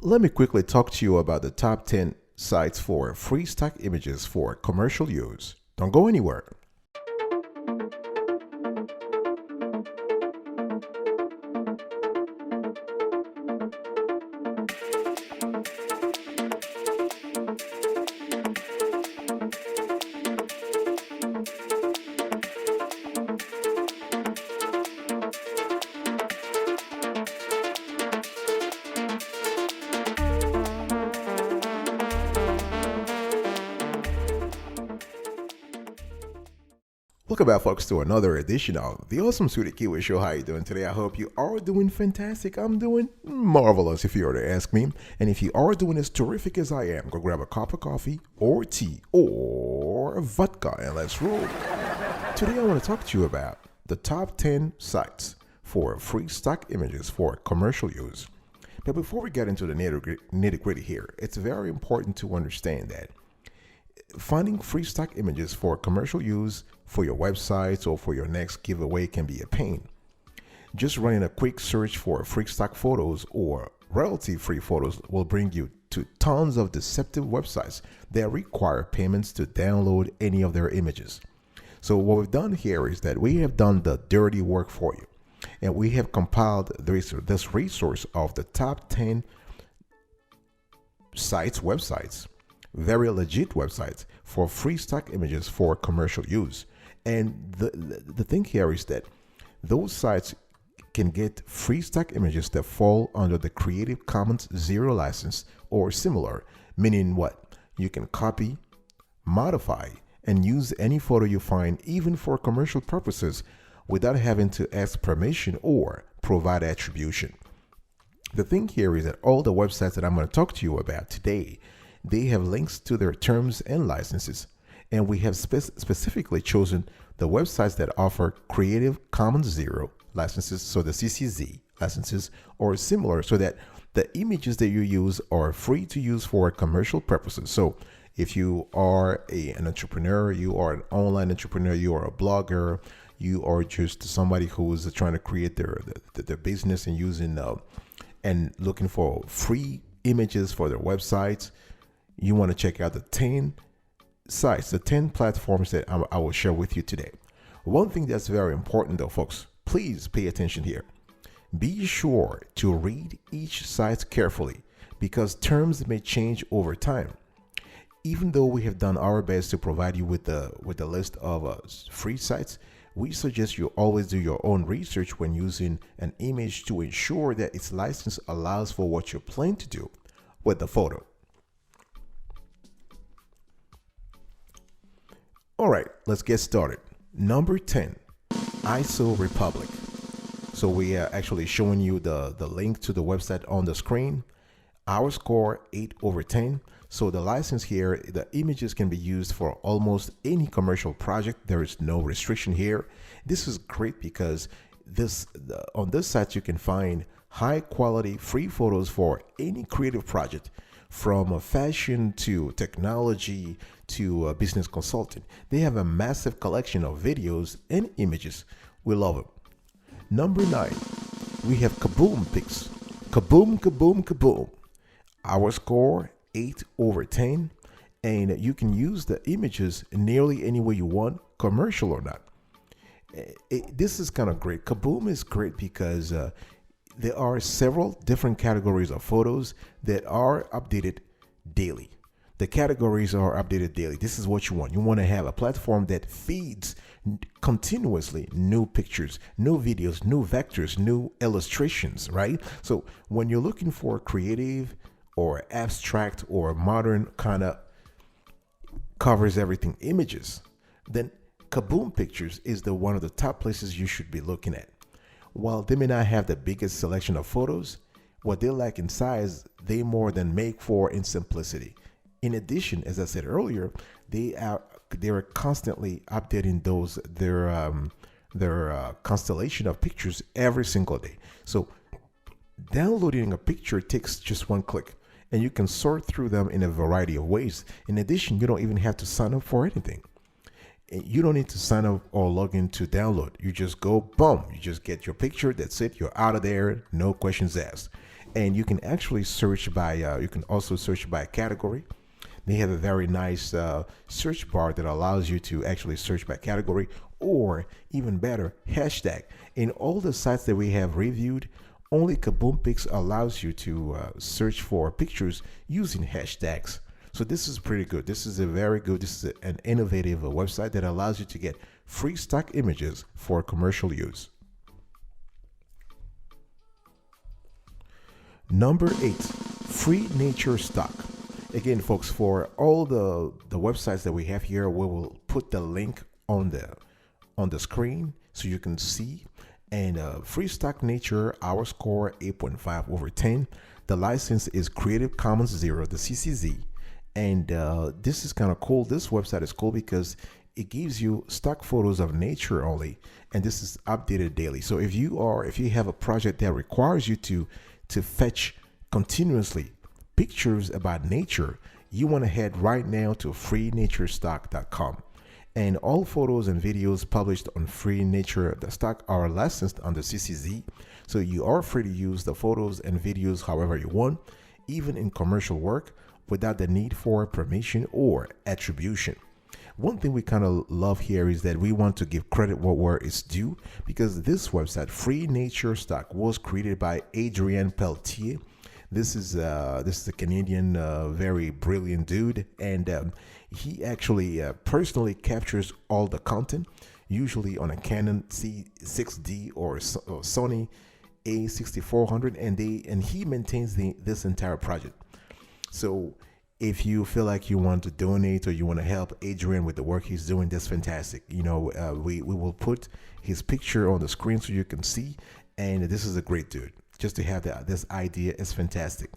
Let me quickly talk to you about the top 10 sites for free stock images for commercial use. Don't go anywhere. Welcome back, folks, to another edition of the Awesome Sweetie Kiwi Show. How you doing today? I hope you are doing fantastic. I'm doing marvelous, if you were to ask me. And if you are doing as terrific as I am, go grab a cup of coffee or tea or vodka and let's roll. Today, I want to talk to you about the top 10 sites for free stock images for commercial use. But before we get into the nitty-gritty here, it's very important to understand that finding free stock images for commercial use for your websites or for your next giveaway can be a pain. Just running a quick search for free stock photos or royalty-free photos will bring you to tons of deceptive websites that require payments to download any of their images. So what we've done here is that we have done the dirty work for you, and we have compiled this resource of the top 10 websites, very legit websites for free stock images for commercial use. And the thing here is that those sites can get free stock images that fall under the Creative Commons Zero license or similar, meaning what? You can copy, modify, and use any photo you find, even for commercial purposes, without having to ask permission or provide attribution. The thing here is that all the websites that I'm going to talk to you about today, they have links to their terms and licenses, and we have specifically chosen the websites that offer Creative Commons Zero licenses, so the CCZ licenses or similar, so that the images that you use are free to use for commercial purposes. So if you are an entrepreneur, you are an online entrepreneur, you are a blogger, you are just somebody who is trying to create their business and using and looking for free images for their websites, you want to check out the 10 sites, the 10 platforms that I will share with you today. One thing that's very important though, folks, please pay attention here. Be sure to read each site carefully because terms may change over time. Even though we have done our best to provide you with the list of free sites, we suggest you always do your own research when using an image to ensure that its license allows for what you plan to do with the photo. All right, let's get started. Number 10, ISO Republic. So we are actually showing you the link to the website on the screen. Our score 8/10. So the license here, the images can be used for almost any commercial project. There is no restriction here. This is great because on this site you can find high quality free photos for any creative project, from a fashion to technology to a business consulting. They have a massive collection of videos and images. We love them. Number 9, we have Kaboom Pics. Kaboom, kaboom, kaboom. Our score 8/10, and you can use the images nearly any way you want, commercial or not. This is kind of great. Kaboom is great because there are several different categories of photos that are updated daily. The categories are updated daily. This is what you want. You want to have a platform that feeds continuously new pictures, new videos, new vectors, new illustrations, right? So when you're looking for creative or abstract or modern kind of covers everything images, then Kaboom Pictures is one of the top places you should be looking at. While they may not have the biggest selection of photos, what they lack in size, they more than make for in simplicity. In addition, as I said earlier, they are constantly updating their constellation of pictures every single day. So downloading a picture takes just one click, and you can sort through them in a variety of ways. In addition, you don't even have to sign up for anything. You don't need to sign up or log in to download. You just go, boom, you just get your picture. That's it. You're out of there. No questions asked. And you can actually search by, you can also search by category. They have a very nice search bar that allows you to actually search by category, or even better, hashtag. In all the sites that we have reviewed, only KaboomPix allows you to search for pictures using hashtags. So this is pretty good. This is an innovative website that allows you to get free stock images for commercial use. Number 8, free nature stock. Again, folks, for all the websites that we have here, we will put the link on the screen so you can see. And free stock nature, our score 8.5 over 10. The license is Creative Commons 0, the CCZ. And this is kind of cool. This website is cool because it gives you stock photos of nature only, and this is updated daily. So if you have a project that requires you to fetch continuously pictures about nature, you want to head right now to freenaturestock.com. And all photos and videos published on Free Nature Stock are licensed under CCZ, so you are free to use the photos and videos however you want, even in commercial work, without the need for permission or attribution. One thing we kind of love here is that we want to give credit where it's due, because this website, Free Nature Stock, was created by Adrien Pelletier. This is a Canadian, very brilliant dude, and he actually personally captures all the content, usually on a Canon C6D or Sony A6400, and he maintains this entire project. So if you feel like you want to donate or you want to help Adrien with the work he's doing, that's fantastic. We will put his picture on the screen so you can see, and this is a great dude. Just to have this idea is fantastic.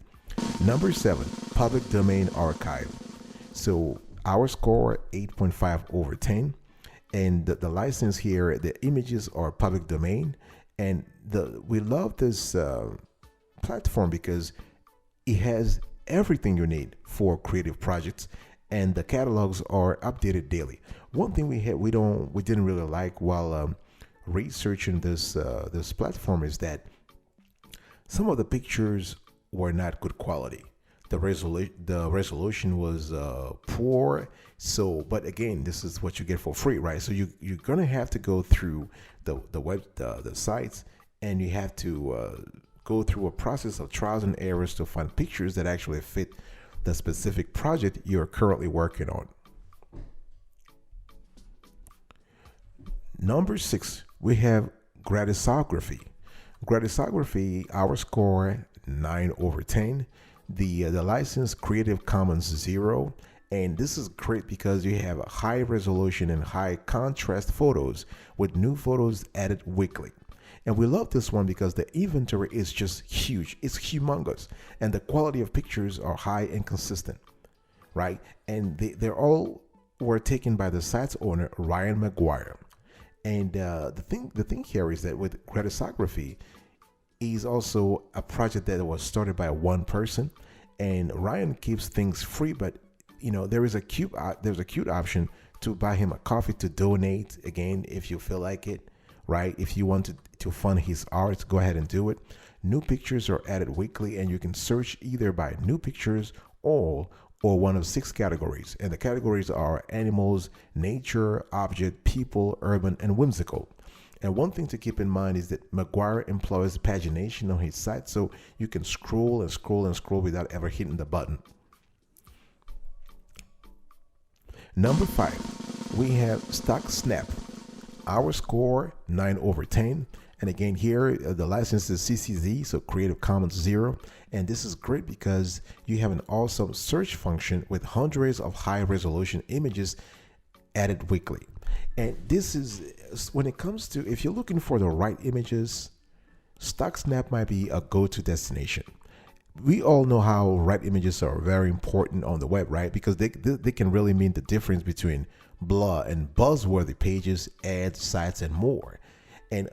Number 7, public domain archive. So our score 8.5 over 10, and the license here, the images are public domain, and we love this platform because it has everything you need for creative projects, and the catalogs are updated daily. One thing we didn't really like while researching this platform is that some of the pictures were not good quality. The resolution was poor. So, but again, this is what you get for free, right? So you're gonna have to go through the sites, and you have to go through a process of trials and errors to find pictures that actually fit the specific project you're currently working on. Number 6, we have Gratisography. Gratisography, our score 9 over 10. The license Creative Commons 0, and this is great because you have a high resolution and high contrast photos with new photos added weekly. And we love this one because the inventory is just huge. It's humongous, and the quality of pictures are high and consistent, right? And they're all were taken by the site's owner, Ryan McGuire. And the thing here is that with Gratisography is also a project that was started by one person, and Ryan keeps things free, but there's a cute option to buy him a coffee to donate, again, if you feel like it, right? If you want to fund his art, go ahead and do it. New pictures are added weekly, and you can search either by new pictures or one of 6 categories. And the categories are animals, nature, object, people, urban, and whimsical. And one thing to keep in mind is that McGuire employs pagination on his site, so you can scroll and scroll and scroll without ever hitting the button. Number 5, we have StockSnap. Our score 9 over 10. And again, here the license is CCZ, so Creative Commons 0. And this is great because you have an awesome search function with hundreds of high resolution images added weekly. And this is, when it comes to, if you're looking for the right images, StockSnap might be a go-to destination. We all know how right images are very important on the web, right? Because they can really mean the difference between blah and buzzworthy pages, ads, sites, and more. And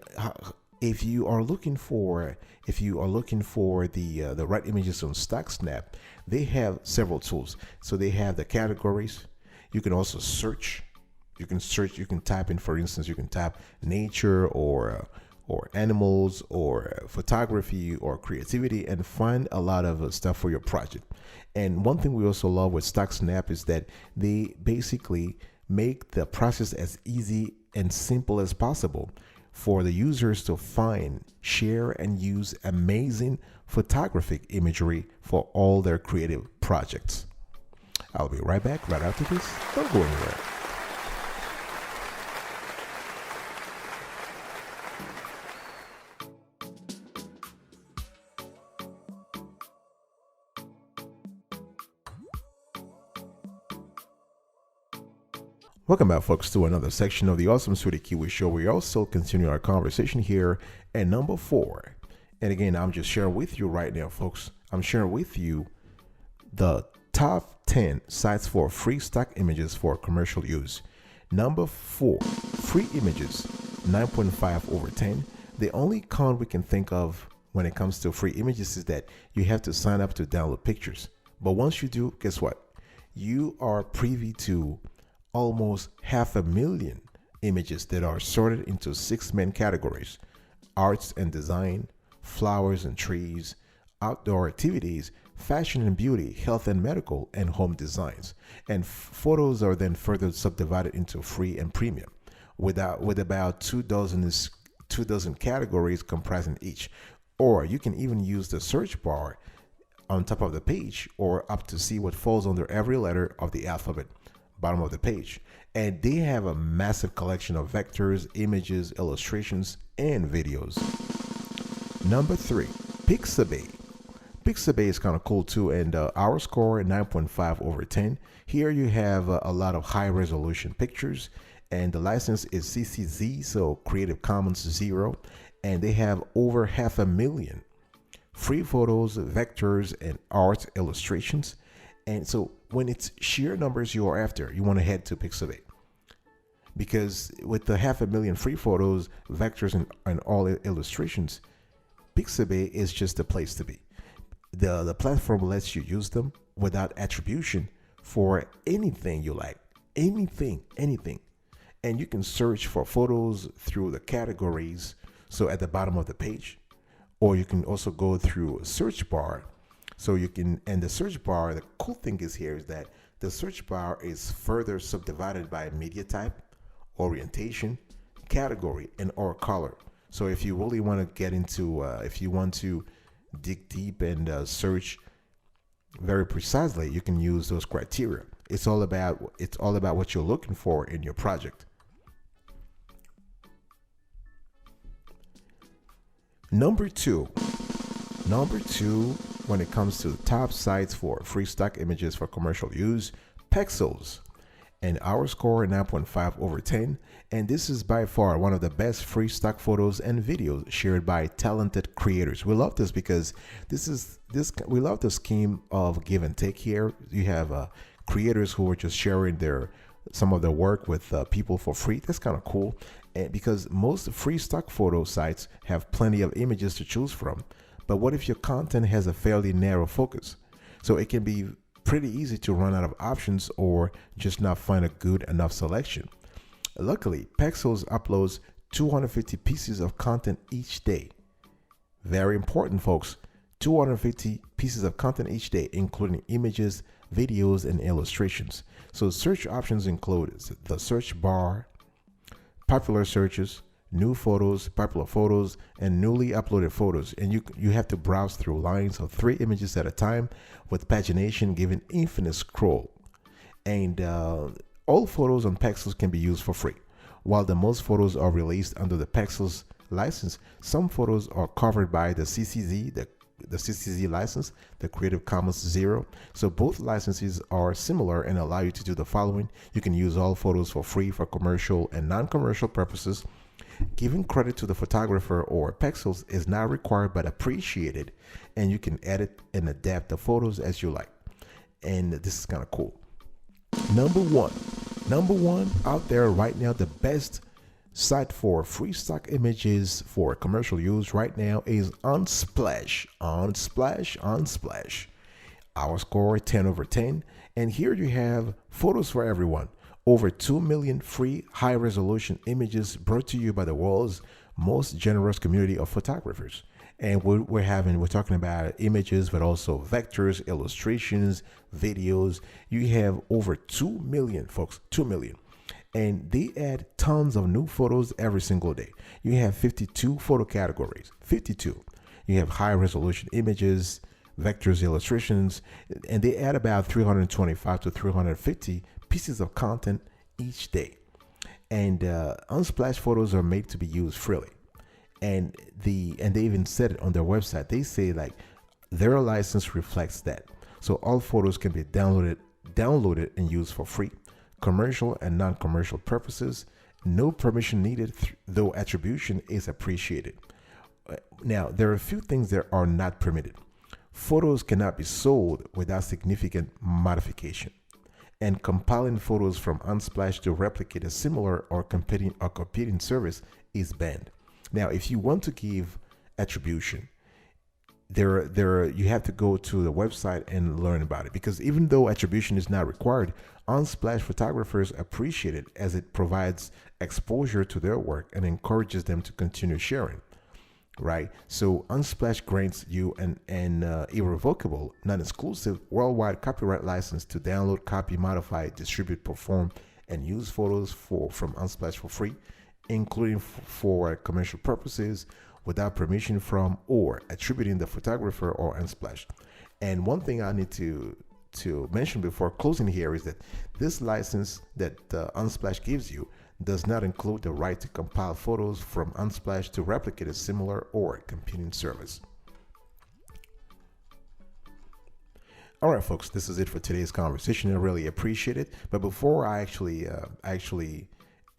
if you are looking for the right images on StockSnap, they have several tools. So they have the categories. You can also search. You can type in, for instance, you can type nature or or animals or photography or creativity, and find a lot of stuff for your project. And one thing we also love with StockSnap is that they basically make the process as easy and simple as possible for the users to find, share, and use amazing photographic imagery for all their creative projects. I'll be right back right after this. Don't go anywhere. Welcome back, folks, to another section of the Awesome Sweetie Kiwi Show. We also continue our conversation here at number 4. And again, I'm just sharing with you right now, folks. I'm sharing with you the top 10 sites for free stock images for commercial use. Number 4, free images, 9.5 over 10. The only con we can think of when it comes to free images is that you have to sign up to download pictures. But once you do, guess what? You are privy to almost 500,000 images that are sorted into 6 main categories: arts and design, flowers and trees, outdoor activities, fashion and beauty, health and medical, and home designs. And photos are then further subdivided into free and premium, with about 2 dozen categories comprising each. Or you can even use the search bar on top of the page or up to see what falls under every letter of the alphabet, bottom of the page. And they have a massive collection of vectors, images, illustrations, and videos. Number 3, Pixabay. Pixabay is kind of cool too, and our score 9.5 over 10. Here you have a lot of high resolution pictures, and the license is CC-BY, so Creative Commons 0, and they have over 500,000 free photos, vectors, and art illustrations. And so when it's sheer numbers you are after, you want to head to Pixabay, because with the 500,000 free photos, vectors, and all illustrations, Pixabay is just the place to be. The platform lets you use them without attribution for anything you like, anything. And you can search for photos through the categories, so at the bottom of the page, or you can also go through a search bar. So you can, and the search bar, the cool thing is here is that the search bar is further subdivided by media type, orientation, category, and or color. So if you really want to get into, if you want to dig deep and search very precisely, you can use those criteria. It's all about what you're looking for in your project. Number two, when it comes to the top sites for free stock images for commercial use, Pexels. And our score 9.5 over 10. And this is by far one of the best free stock photos and videos shared by talented creators. We love this because we love the scheme of give and take here. You have creators who are just sharing some of their work with people for free. That's kind of cool. And because most free stock photo sites have plenty of images to choose from. But what if your content has a fairly narrow focus? So it can be pretty easy to run out of options or just not find a good enough selection. Luckily, Pexels uploads 250 pieces of content each day. Very important, folks. 250 pieces of content each day, including images, videos, and illustrations. So search options include the search bar, popular searches, new photos, popular photos, and newly uploaded photos. And you have to browse through lines of 3 images at a time, with pagination giving infinite scroll. And all photos on Pexels can be used for free. While the most photos are released under the Pexels license, some photos are covered by the CC-BY, the CC-BY license, the Creative Commons 0. So both licenses are similar and allow you to do the following. You can use all photos for free for commercial and non-commercial purposes. Giving credit to the photographer or Pexels is not required but appreciated, and you can edit and adapt the photos as you like. And this is kind of cool. Number one out there right now, the best site for free stock images for commercial use right now is Unsplash. Unsplash. Our score 10 over 10. And here you have photos for everyone. Over 2 million free high-resolution images brought to you by the world's most generous community of photographers. And we're talking about images, but also vectors, illustrations, videos. You have over 2 million, folks, 2 million. And they add tons of new photos every single day. You have 52 photo categories, 52. You have high resolution images, vectors, illustrations, and they add about 325 to 350 pieces of content each day. And Unsplash photos are made to be used freely. And they even said it on their website. They say like their license reflects that. So all photos can be downloaded and used for free, commercial and non-commercial purposes. No permission needed, though attribution is appreciated. Now, there are a few things that are not permitted. Photos cannot be sold without significant modification. And compiling photos from Unsplash to replicate a similar or competing service is banned. Now, if you want to give attribution, you have to go to the website and learn about it, because even though attribution is not required, Unsplash photographers appreciate it as it provides exposure to their work and encourages them to continue sharing. Right? So Unsplash grants you an irrevocable, non-exclusive, worldwide copyright license to download, copy, modify, distribute, perform, and use photos from Unsplash for free, including for commercial purposes, without permission from or attributing the photographer or Unsplash. And one thing I need to mention before closing here is that this license that Unsplash gives you does not include the right to compile photos from Unsplash to replicate a similar or competing service. All right, folks, this is it for today's conversation. I really appreciate it. But before I actually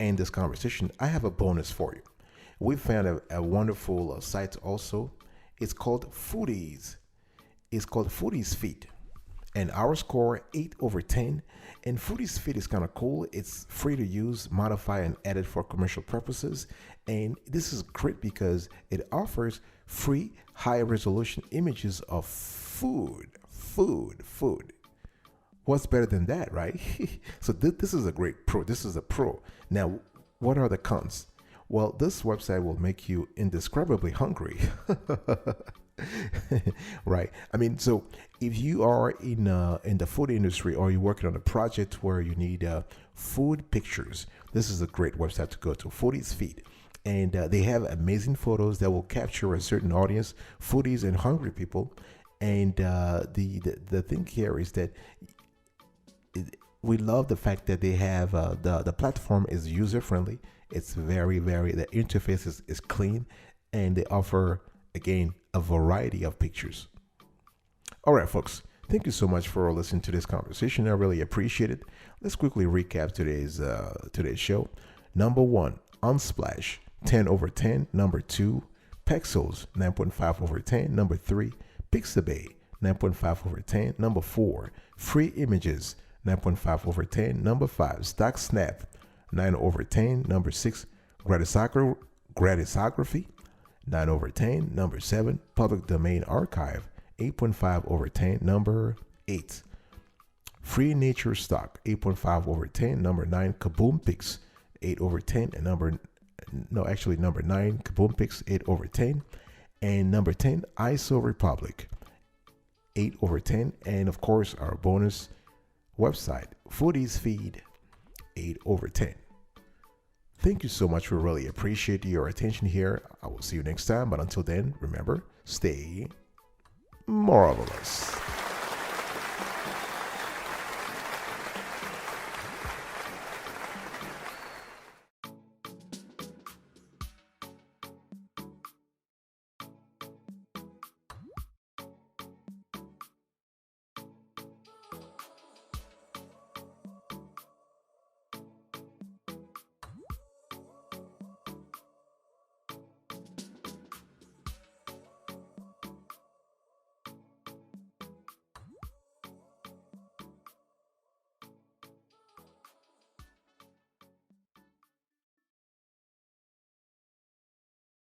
end this conversation, I have a bonus for you. We found a wonderful site also. It's called Foodies. It's called Foodies Feed. And our score 8/10. And Foodies Feed is kind of cool. It's free to use, modify, and edit for commercial purposes. And this is great because it offers free high resolution images of food. What's better than that, right? So this is a great pro. This is a pro. Now, what are the cons? Well, this website will make you indescribably hungry. Right. I mean, so if you are in the food industry, or you're working on a project where you need food pictures, this is a great website to go to, Foodies Feed. And they have amazing photos that will capture a certain audience, foodies and hungry people. And the thing here is that we love the fact that they have the platform is user friendly. It's very, the interface is clean, and they offer, again, a variety of pictures. All right, folks, thank you so much for listening to this conversation. I really appreciate it. Let's quickly recap today's show. Number 1, Unsplash, 10/10. Number 2, Pexels, 9.5/10. Number 3, Pixabay, 9.5/10. Number 4, Free Images, 9.5/10. Number 5, StockSnap, 9/10. Number 6, Gratisography, 9/10. Number 7, Public Domain Archive, 8.5/10. Number 8, Free Nature Stock, 8.5/10. Number 9, Kaboompix, 8/10. And number 9, Kaboompix, 8/10. And number 10, ISO Republic, 8/10. And of course, our bonus website, Foodies Feed, 8/10. Thank you so much. We really appreciate your attention here. I will see you next time. But until then, remember, stay marvelous.